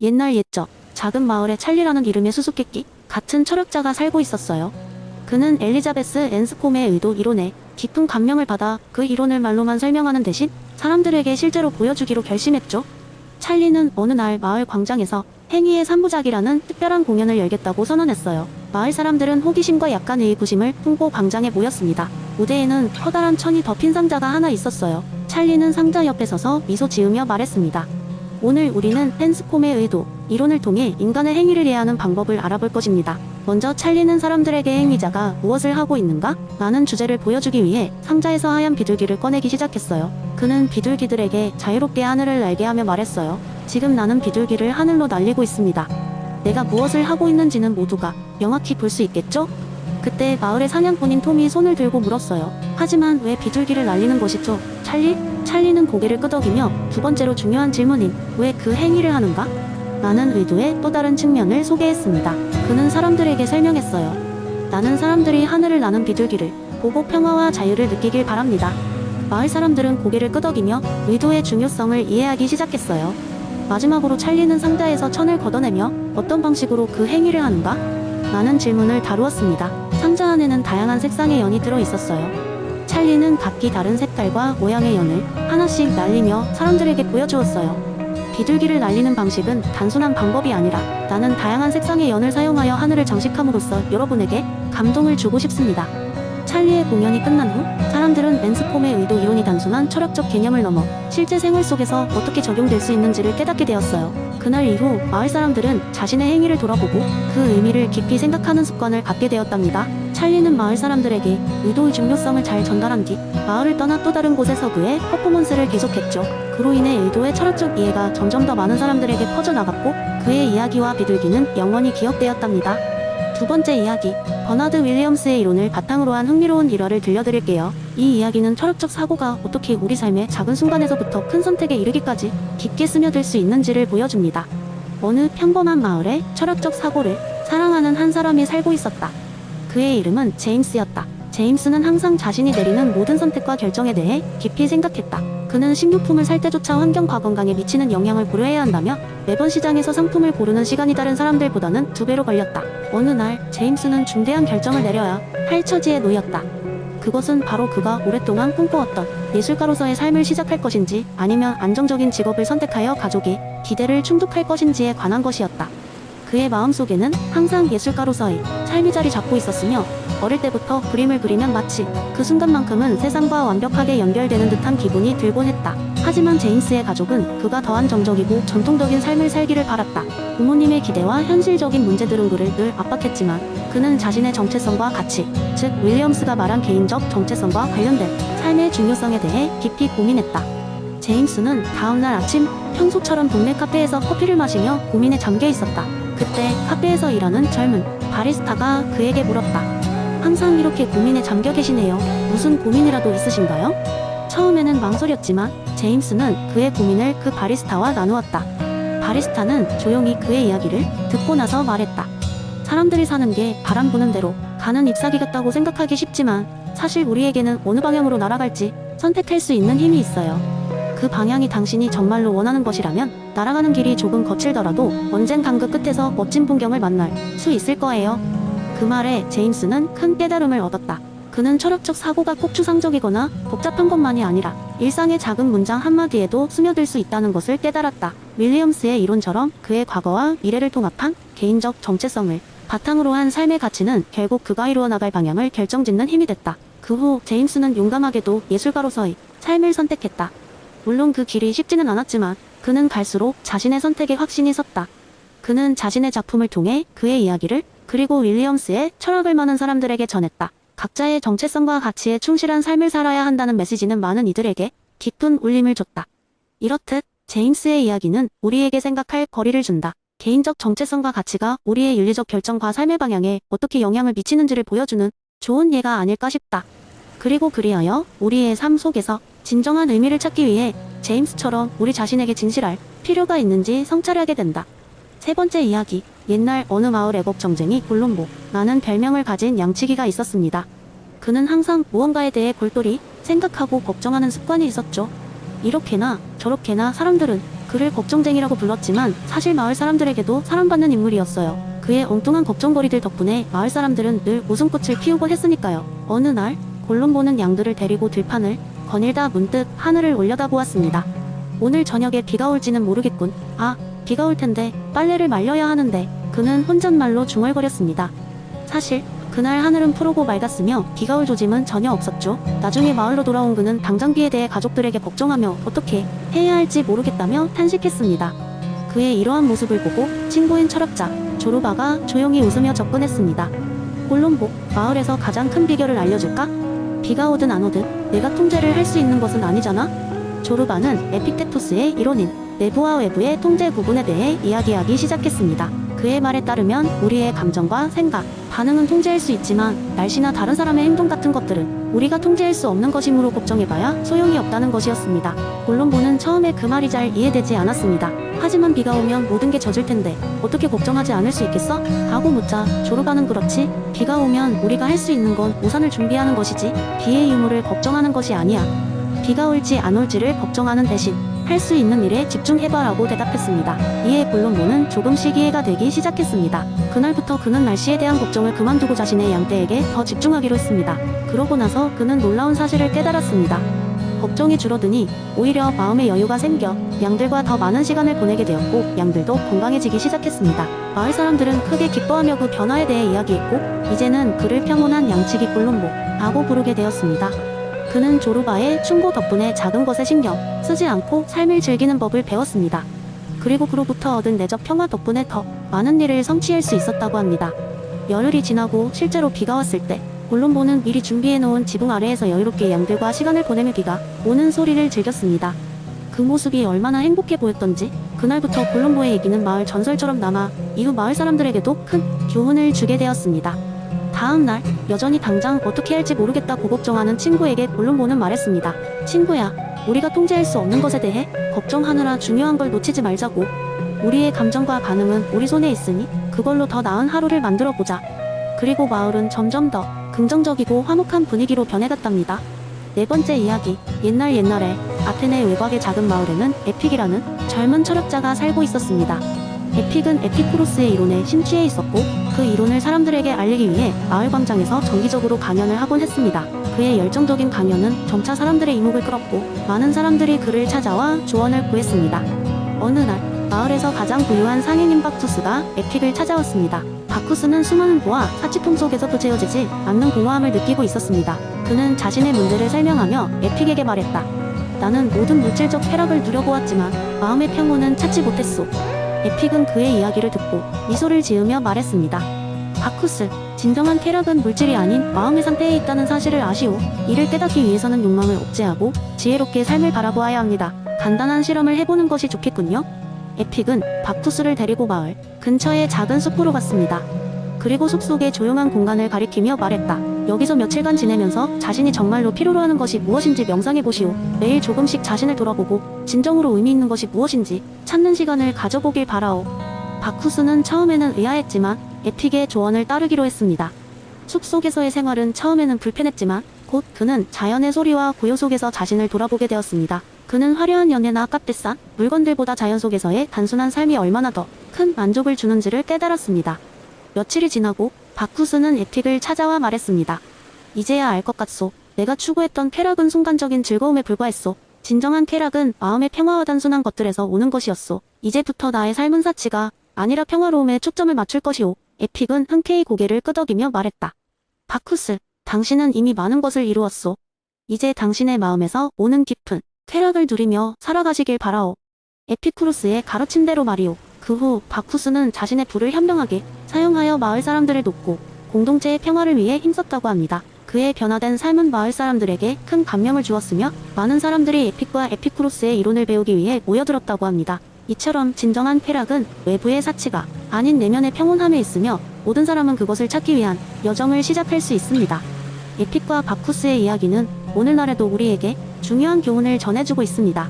옛날 옛적 작은 마을에 찰리라는 이름의 수수께끼 같은 철학자가 살고 있었어요. 그는 엘리자베스 앤스콤의 의도 이론에 깊은 감명을 받아 그 이론을 말로만 설명하는 대신 사람들에게 실제로 보여주기로 결심했죠. 찰리는 어느 날 마을 광장에서 행위의 3부작이라는 특별한 공연을 열겠다고 선언했어요. 마을 사람들은 호기심과 약간의 의구심을 품고 광장에 모였습니다. 무대에는 커다란 천이 덮인 상자가 하나 있었어요. 찰리는 상자 옆에 서서 미소 지으며 말했습니다. 오늘 우리는 앤스콤의 의도, 이론을 통해 인간의 행위를 이해하는 방법을 알아볼 것입니다. 먼저 찰리는 사람들에게 행위자가 무엇을 하고 있는가? 라는 주제를 보여주기 위해 상자에서 하얀 비둘기를 꺼내기 시작했어요. 그는 비둘기들에게 자유롭게 하늘을 날게 하며 말했어요. 지금 나는 비둘기를 하늘로 날리고 있습니다. 내가 무엇을 하고 있는지는 모두가 명확히 볼 수 있겠죠? 그때 마을의 사냥꾼인 톰이 손을 들고 물었어요. 하지만 왜 비둘기를 날리는 것이죠? 찰리? 찰리는 고개를 끄덕이며 두 번째로 중요한 질문인 왜 그 행위를 하는가? 라는 의도의 또 다른 측면을 소개했습니다. 그는 사람들에게 설명했어요. 나는 사람들이 하늘을 나는 비둘기를 보고 평화와 자유를 느끼길 바랍니다. 마을 사람들은 고개를 끄덕이며 의도의 중요성을 이해하기 시작했어요. 마지막으로 찰리는 상자에서 천을 걷어내며 어떤 방식으로 그 행위를 하는가? 라는 질문을 다루었습니다. 상자 안에는 다양한 색상의 연이 들어있었어요. 찰리는 각기 다른 색깔과 모양의 연을 하나씩 날리며 사람들에게 보여주었어요. 비둘기를 날리는 방식은 단순한 방법이 아니라 나는 다양한 색상의 연을 사용하여 하늘을 장식함으로써 여러분에게 감동을 주고 싶습니다. 찰리의 공연이 끝난 후 사람들은 앤스콤의 의도 이론이 단순한 철학적 개념을 넘어 실제 생활 속에서 어떻게 적용될 수 있는지를 깨닫게 되었어요. 그날 이후 마을 사람들은 자신의 행위를 돌아보고 그 의미를 깊이 생각하는 습관을 갖게 되었답니다. 찰리는 마을 사람들에게 의도의 중요성을 잘 전달한 뒤 마을을 떠나 또 다른 곳에서 그의 퍼포먼스를 계속했죠. 그로 인해 의도의 철학적 이해가 점점 더 많은 사람들에게 퍼져나갔고 그의 이야기와 비둘기는 영원히 기억되었답니다. 두 번째 이야기, 버나드 윌리엄스의 이론을 바탕으로 한 흥미로운 일화를 들려드릴게요. 이 이야기는 철학적 사고가 어떻게 우리 삶의 작은 순간에서부터 큰 선택에 이르기까지 깊게 스며들 수 있는지를 보여줍니다. 어느 평범한 마을에 철학적 사고를 사랑하는 한 사람이 살고 있었다. 그의 이름은 제임스였다. 제임스는 항상 자신이 내리는 모든 선택과 결정에 대해 깊이 생각했다. 그는 식료품을 살 때조차 환경과 건강에 미치는 영향을 고려해야 한다며 매번 시장에서 상품을 고르는 시간이 다른 사람들보다는 2배로 걸렸다. 어느 날 제임스는 중대한 결정을 내려야 할 처지에 놓였다. 그것은 바로 그가 오랫동안 꿈꿔왔던 예술가로서의 삶을 시작할 것인지 아니면 안정적인 직업을 선택하여 가족의 기대를 충족할 것인지에 관한 것이었다. 그의 마음속에는 항상 예술가로서의 삶이 자리 잡고 있었으며 어릴 때부터 그림을 그리면 마치 그 순간만큼은 세상과 완벽하게 연결되는 듯한 기분이 들곤 했다. 하지만 제임스의 가족은 그가 더 안정적이고 전통적인 삶을 살기를 바랐다. 부모님의 기대와 현실적인 문제들은 그를 늘 압박했지만 그는 자신의 정체성과 가치, 즉 윌리엄스가 말한 개인적 정체성과 관련된 삶의 중요성에 대해 깊이 고민했다. 제임스는 다음날 아침 평소처럼 동네 카페에서 커피를 마시며 고민에 잠겨 있었다. 그때 카페에서 일하는 젊은 바리스타가 그에게 물었다. 항상 이렇게 고민에 잠겨 계시네요. 무슨 고민이라도 있으신가요? 처음에는 망설였지만 제임스는 그의 고민을 그 바리스타와 나누었다. 바리스타는 조용히 그의 이야기를 듣고 나서 말했다. 사람들이 사는 게 바람 부는 대로 가는 잎사귀 같다고 생각하기 쉽지만 사실 우리에게는 어느 방향으로 날아갈지 선택할 수 있는 힘이 있어요. 그 방향이 당신이 정말로 원하는 것이라면 날아가는 길이 조금 거칠더라도 언젠간 그 끝에서 멋진 풍경을 만날 수 있을 거예요. 그 말에 제임스는 큰 깨달음을 얻었다. 그는 철학적 사고가 꼭 추상적이거나 복잡한 것만이 아니라 일상의 작은 문장 한마디에도 스며들 수 있다는 것을 깨달았다. 윌리엄스의 이론처럼 그의 과거와 미래를 통합한 개인적 정체성을 바탕으로 한 삶의 가치는 결국 그가 이루어 나갈 방향을 결정짓는 힘이 됐다. 그 후 제임스는 용감하게도 예술가로서의 삶을 선택했다. 물론 그 길이 쉽지는 않았지만 그는 갈수록 자신의 선택에 확신이 섰다. 그는 자신의 작품을 통해 그의 이야기를 그리고 윌리엄스의 철학을 많은 사람들에게 전했다. 각자의 정체성과 가치에 충실한 삶을 살아야 한다는 메시지는 많은 이들에게 깊은 울림을 줬다. 이렇듯 제임스의 이야기는 우리에게 생각할 거리를 준다. 개인적 정체성과 가치가 우리의 윤리적 결정과 삶의 방향에 어떻게 영향을 미치는지를 보여주는 좋은 예가 아닐까 싶다. 그리고 그리하여 우리의 삶 속에서 진정한 의미를 찾기 위해 제임스처럼 우리 자신에게 진실할 필요가 있는지 성찰하게 된다. 세 번째 이야기, 옛날 어느 마을 애국 정쟁이 콜롬보라는 별명을 가진 양치기가 있었습니다. 그는 항상 무언가에 대해 골똘히 생각하고 걱정하는 습관이 있었죠. 이렇게나 저렇게나 사람들은 그를 걱정쟁이라고 불렀지만 사실 마을 사람들에게도 사랑받는 인물이었어요. 그의 엉뚱한 걱정거리들 덕분에 마을 사람들은 늘 웃음꽃을 피우곤 했으니까요. 어느 날 골룸보는 양들을 데리고 들판을 거닐다 문득 하늘을 올려다보았습니다. 오늘 저녁에 비가 올지는 모르겠군. 아, 비가 올 텐데 빨래를 말려야 하는데. 그는 혼잣말로 중얼거렸습니다. 사실 그날 하늘은 푸르고 맑았으며 비가 올 조짐은 전혀 없었죠. 나중에 마을로 돌아온 그는 당장 비에 대해 가족들에게 걱정하며 어떻게 해야 할지 모르겠다며 탄식했습니다. 그의 이러한 모습을 보고 친구인 철학자 조르바가 조용히 웃으며 접근했습니다. 골룸보, 마을에서 가장 큰 비결을 알려줄까? 비가 오든 안 오든 내가 통제를 할 수 있는 것은 아니잖아? 조르바는 에픽테토스의 이론인 내부와 외부의 통제 구분에 대해 이야기하기 시작했습니다. 그의 말에 따르면 우리의 감정과 생각, 반응은 통제할 수 있지만 날씨나 다른 사람의 행동 같은 것들은 우리가 통제할 수 없는 것이므로 걱정해봐야 소용이 없다는 것이었습니다. 골룸보는 처음에 그 말이 잘 이해되지 않았습니다. 하지만 비가 오면 모든 게 젖을 텐데 어떻게 걱정하지 않을 수 있겠어? 하고 묻자 조르바는 그렇지. 비가 오면 우리가 할 수 있는 건 우산을 준비하는 것이지 비의 유무를 걱정하는 것이 아니야. 비가 올지 안 올지를 걱정하는 대신 할 수 있는 일에 집중해봐라고 대답했습니다. 이에 골룸보는 조금씩 이해가 되기 시작했습니다. 그날부터 그는 날씨에 대한 걱정을 그만두고 자신의 양떼에게 더 집중하기로 했습니다. 그러고 나서 그는 놀라운 사실을 깨달았습니다. 걱정이 줄어드니 오히려 마음의 여유가 생겨 양들과 더 많은 시간을 보내게 되었고 양들도 건강해지기 시작했습니다. 마을 사람들은 크게 기뻐하며 그 변화에 대해 이야기했고 이제는 그를 평온한 양치기 골룸보라고 부르게 되었습니다. 그는 조르바의 충고 덕분에 작은 것에 신경 쓰지 않고 삶을 즐기는 법을 배웠습니다. 그리고 그로부터 얻은 내적 평화 덕분에 더 많은 일을 성취할 수 있었다고 합니다. 열흘이 지나고 실제로 비가 왔을 때 골룸보는 미리 준비해놓은 지붕 아래에서 여유롭게 양들과 시간을 보내며 비가 오는 소리를 즐겼습니다. 그 모습이 얼마나 행복해 보였던지 그날부터 골룸보의 얘기는 마을 전설처럼 남아 이후 마을 사람들에게도 큰 교훈을 주게 되었습니다. 다음 날 여전히 당장 어떻게 할지 모르겠다고 걱정하는 친구에게 골룸보는 말했습니다. 친구야, 우리가 통제할 수 없는 것에 대해 걱정하느라 중요한 걸 놓치지 말자고. 우리의 감정과 반응은 우리 손에 있으니 그걸로 더 나은 하루를 만들어 보자. 그리고 마을은 점점 더 긍정적이고 화목한 분위기로 변해갔답니다. 네 번째 이야기. 옛날에 아테네 외곽의 작은 마을에는 에픽이라는 젊은 철학자가 살고 있었습니다. 에픽은 에피쿠로스의 이론에 심취해 있었고 그 이론을 사람들에게 알리기 위해 마을 광장에서 정기적으로 강연을 하곤 했습니다. 그의 열정적인 강연은 점차 사람들의 이목을 끌었고 많은 사람들이 그를 찾아와 조언을 구했습니다. 어느 날 마을에서 가장 부유한 상인인 바쿠스가 에픽을 찾아왔습니다. 바쿠스는 수많은 부와 사치품 속에서도 채워지지 않는 공허함을 느끼고 있었습니다. 그는 자신의 문제를 설명하며 에픽에게 말했다. 나는 모든 물질적 쾌락을 누려보았지만 마음의 평온은 찾지 못했소. 에픽은 그의 이야기를 듣고 미소를 지으며 말했습니다. 바쿠스, 진정한 쾌락은 물질이 아닌 마음의 상태에 있다는 사실을 아시오. 이를 깨닫기 위해서는 욕망을 억제하고 지혜롭게 삶을 바라보아야 합니다. 간단한 실험을 해보는 것이 좋겠군요. 에픽은 바쿠스를 데리고 마을 근처의 작은 숲으로 갔습니다. 그리고 숲속의 조용한 공간을 가리키며 말했다. 여기서 며칠간 지내면서 자신이 정말로 필요로 하는 것이 무엇인지 명상해보시오. 매일 조금씩 자신을 돌아보고 진정으로 의미 있는 것이 무엇인지 찾는 시간을 가져보길 바라오. 바쿠스는 처음에는 의아했지만 에픽의 조언을 따르기로 했습니다. 숲속에서의 생활은 처음에는 불편했지만 곧 그는 자연의 소리와 고요 속에서 자신을 돌아보게 되었습니다. 그는 화려한 연애나 값비싼 물건들보다 자연 속에서의 단순한 삶이 얼마나 더 큰 만족을 주는지를 깨달았습니다. 며칠이 지나고 바쿠스는 에픽을 찾아와 말했습니다. 이제야 알 것 같소. 내가 추구했던 쾌락은 순간적인 즐거움에 불과했소. 진정한 쾌락은 마음의 평화와 단순한 것들에서 오는 것이었소. 이제부터 나의 삶은 사치가 아니라 평화로움에 초점을 맞출 것이오. 에픽은 흔쾌히 고개를 끄덕이며 말했다. 바쿠스, 당신은 이미 많은 것을 이루었소. 이제 당신의 마음에서 오는 깊은 쾌락을 누리며 살아가시길 바라오. 에피쿠로스의 가르침대로 말이오. 그 후 바쿠스는 자신의 부를 현명하게 사용하여 마을 사람들을 돕고 공동체의 평화를 위해 힘썼다고 합니다. 그의 변화된 삶은 마을 사람들에게 큰 감명을 주었으며 많은 사람들이 에픽과 에피쿠로스의 이론을 배우기 위해 모여들었다고 합니다. 이처럼 진정한 쾌락은 외부의 사치가 아닌 내면의 평온함에 있으며 모든 사람은 그것을 찾기 위한 여정을 시작할 수 있습니다. 에픽과 바쿠스의 이야기는 오늘날에도 우리에게 중요한 교훈을 전해주고 있습니다.